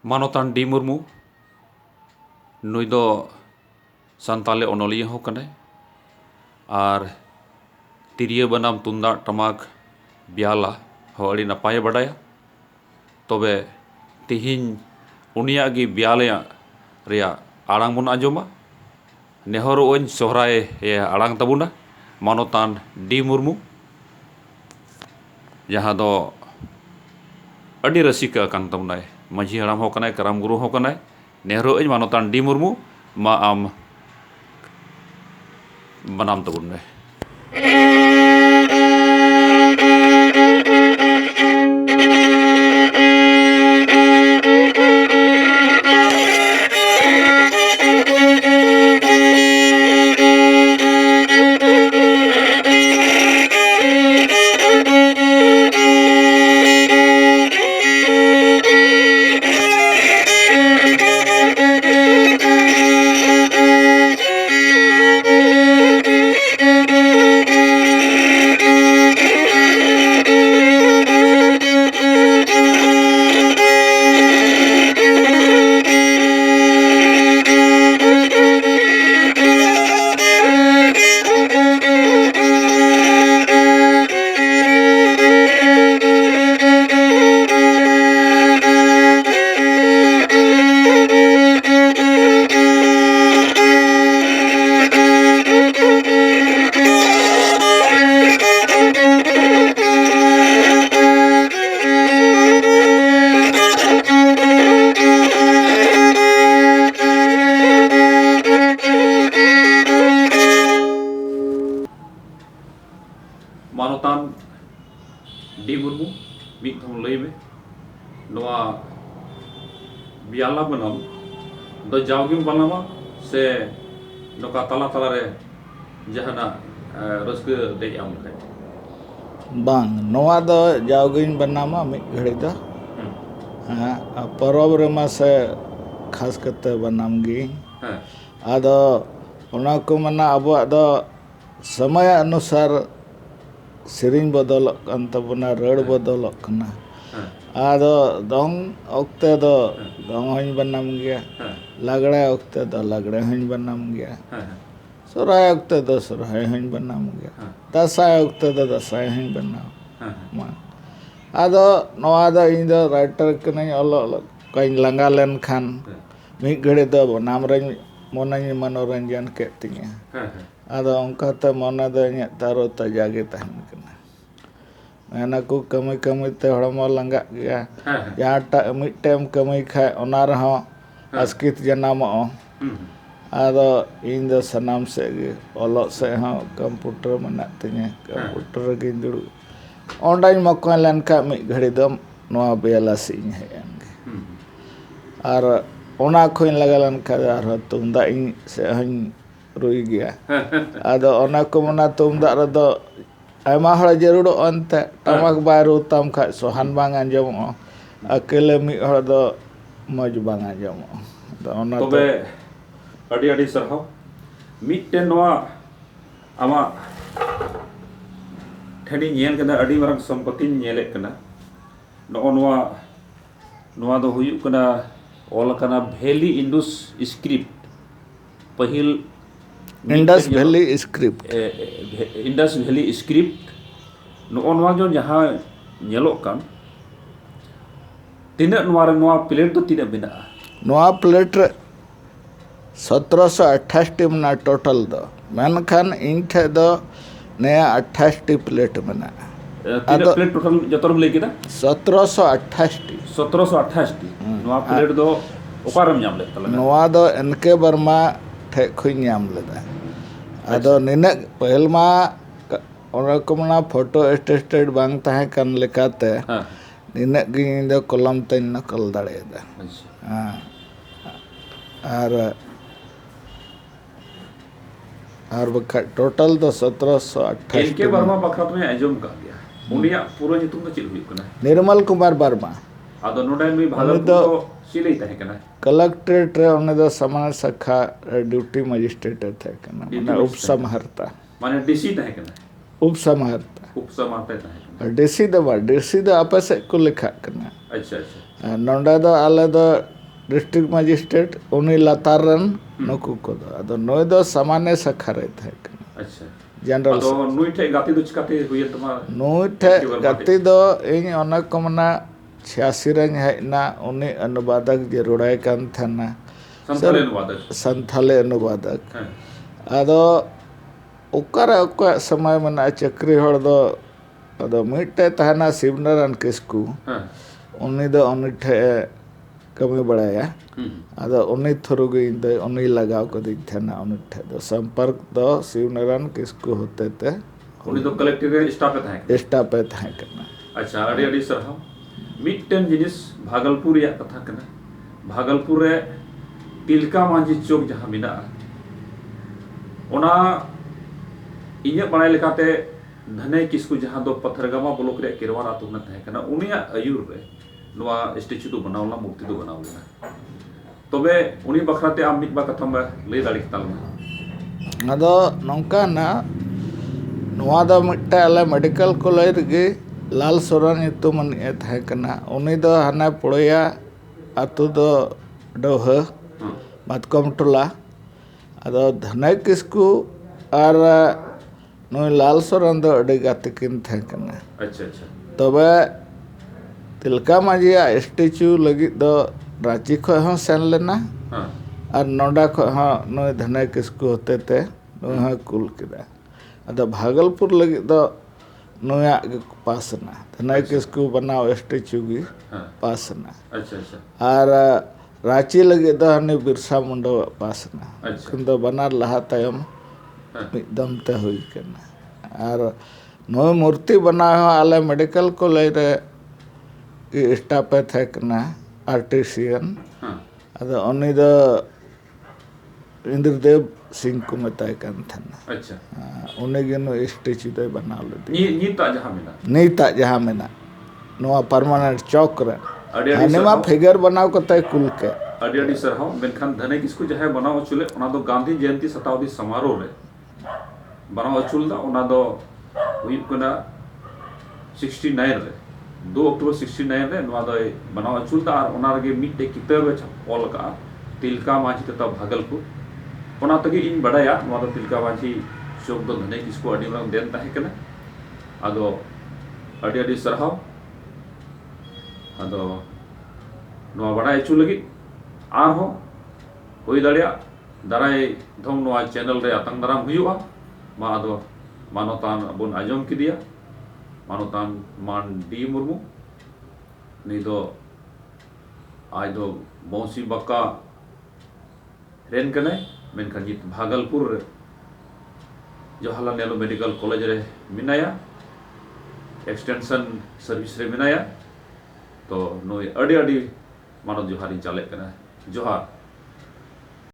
मानोतान D Murmu नुई दो सानताले ओनोलिया हो कने और तिरिया बनाम तुंदाग टमाक ब्याला हो अड़ी नपाय बड़ाया तबे तिहिन उनिया गी ब्याले रिया आड़ांग बन आंजोमा नेहर ओन सोहराय ए आड़ांग तबुना मानोतान डी मुर्मू जहाँ दो अड़ी रसिका कान तबुनाय माझी हड़ाम हो कनाय कराम गुरु हो कनाय नेहर ओन मानोतान डी मुर्मू मा आम बनाम तबुन में मानोतान डी मुर्मू मिट थम लई में नवा बियाला बनाम दो जावगिम बनामा से नोका तला तला रे जहाना रस्क दे आम लखाय बांग नवा दो जावगिन बनामा मिट घड़ी दो परब रेमा से खास करते बनाम गी आदो ओना को मना अब दो समय अनुसार सेरिंग बदलक कान तबना रड़ बदलक कना आदो दंग ओक्ते दो दंग हई बनाम गया लागड़े ओक्ते दो लागड़े हई बनाम गया सोराय ओक्ते दो सोराय हई बनाम गया दसाय ओक्ते दो दसाय हई बनाम मा आदो नवा दो इन दो राइटर कने अलो कई लंगा लेन खान मिट घड़ी दो बनाम रे मोनाई मनोरंजन के तिया आदो उनकाते मने दो इन तारो तजागे तहन कना मेना को कमी कमी ते हड़मो लंगा गया जहाँटा मिटटेम कमी खाए ओना रहो अस्कित जनामो आदो इन दो सनाम से ओलो से हाँ कंप्यूटर मना तिया कंप्यूटर गे दुड़ु ऑनलाइन मको लेनका मिट घड़ी दो नवा बेला सिंह है और ओना खोइन लगा लेनका आर तुमदा इन से हन रुई गया आदो ओना को मना तुमदा रे दो आयमा हड़ जरूर अंते टमाक बाय रुताम खा सोहान बांग आंजमो अकेले मी हड़ दो मज बांग आंजमो दो ओना तबे अड़ी अड़ी सरहाव मिटटे नवा आमा ठेनी नेल कना अड़ी मारंग संपत्ति नेले कना नवा दो हुयु कना ऑल कना वैली इंडस स्क्रिप्ट पहिल Indus valley script Indus valley script नवा जो जहाँ नेलोक कान तीना नवा प्लेट तो तीना बिना नवा प्लेट 1728 टी मना टोटल दो मेनखान इन ठे दो नया 28 टी प्लेट मना तीना प्लेट टोटल जतरम ले किदा 1728 टी 1728 टी नवा प्लेट दो ओपारम नाम ले तला नवा दो एनके बर्मा ठे खुई नाम लेदा आदो निने पहल मा ओना को मना फोटो स्टेटेड बांग ताहे कान लेकाते निने गी दो कलम ते नकल दाड़ेदा और बखा टोटल तो 1728 एनके बर्मा बखरा में आजम का गया उनिया पूरा नितुम तो चिल हुई कना निर्मल कुमार वर्मा आदो नोडा में भागलपुर तो सिले ताहे कना कलेक्ट्रेट रे ओने दो समान शाखा ड्यूटी मजिस्ट्रेट थे कना माने उपसमहर्ता माने डीसी ताहे कना उपसमहर्ता डीसी दो आपे से को लिखा कना अच्छा नोडा दो आले दो डिस्ट्रिक्ट मजिस्ट्रेट उनी लातार रन नुकु को दो अदो नोय दो सामान्य शाखा रे थाय कना अच्छा जनरल अदो नुई ठे गाती दो चिकाते हुई तमा नुई ठे गति दो इन ओना को मना 86 रन हेना उनी अनुवादक जरूराय कान थाना संथाले अनुवादक अदो ओकर ओकर समय मना चक्री हड़ दो अदो मिटे तहना शिवनारायण किस्कू उनी दो उनी ठे कमी बढ़ाया अदो उनी थ्रू गे इन दो उनी लगाव को दी थाना उनी ठे दो संपर्क दो शिवनारायण किस्कू होते ते उनी दो कलेक्टर रे स्टाफ पे था करना अच्छा अड़ी अड़ी सरहाव मिटन जिनिस भागलपुर या कथा कना भागलपुर रे तिलका मांझी चौक जहां मिना ओना इन्या बड़ाई लेकाते धने किसकू जहां दो पत्थरगामा ब्लॉक रे किरवार आतु में तहे कना उनिया आयुर रे नोआ स्टैच्यू दो बनावला मूर्ति दो बनावला तबे उनी बखराते आम मिट बा कथा में लई दाड़ी तालमा अदो नौका ना नोआ दो मिट्टा अले मेडिकल कॉलेज गे लाल सोरेन युतुमन ए तहे कना उनी दो हाना पुड़िया आतु दो डोह मतकम टोला अदो धने किसकू और नोय लाल सोरेन दो अड़ी गाते किन तहे कना अच्छा अच्छा तबे तिलका मांझिया स्टैच्यू लगी दो रांची खो हो सेन लेना और नोडा खो हो नोय धने किसकू होते ते नोय कुल किदा अदो भागलपुर लगी दो नोया पासना धने किसकू बनाओ स्टैच्यू गी पासना अच्छा अच्छा और रांची लगी दो हने बिरसा मुंडा पासना किंतु बनार लहा तायम एकदम ते हुई कना और नोय मूर्ति बना हो आले मेडिकल कॉलेज रे स्टाफ पे थे कना आर्टिसियन अदो उनी दो इंद्रदेव सिंह को मताय कान थाना अच्छा उनी गे नो स्टैच्यू दे बना ले नीता जहां मिना नोआ परमानेंट चौक रे अड़ी हनेमा फिगर बनाव कतय कुल के अड़ी अड़ी सरहाव मेनखान धने किसकू जहां बनाव चुले ओना दो गांधी जयंती शताब्दी समारोह रे बनाव चुल दा ओना दो हुई कना 69 रे 2 अक्टूबर 69 रे नोआ दो बनाव चुल दा और ओना रे मिटे किताब ऑल का तिलका मांझी तथा भागलपुर ओना तगे इन बड़ाया नोआ दो तिलका मांझी चौक दो धने किसकू अड़ी मांग देन ताहे कना अदो अड़ी अड़ी सरहाव अदो नोआ बड़ाय चु लगी आर हो हुई दाड़िया दाराय धम नोआ चैनल रे आतंग दाराम हुयुआ मा अदो मानवतान बन आजम किदिया मानवतान मान डी मुर्मू नहीं दो आज दो बौसी बक्का रेन कने मेनखान जित भागलपुर रे जवाहरलाल नेहरू मेडिकल कॉलेज रे मिनाया एक्सटेंशन सर्विस रे मिनाया तो नोय अड़ी अड़ी मानव जोहारी चाले कना जोहार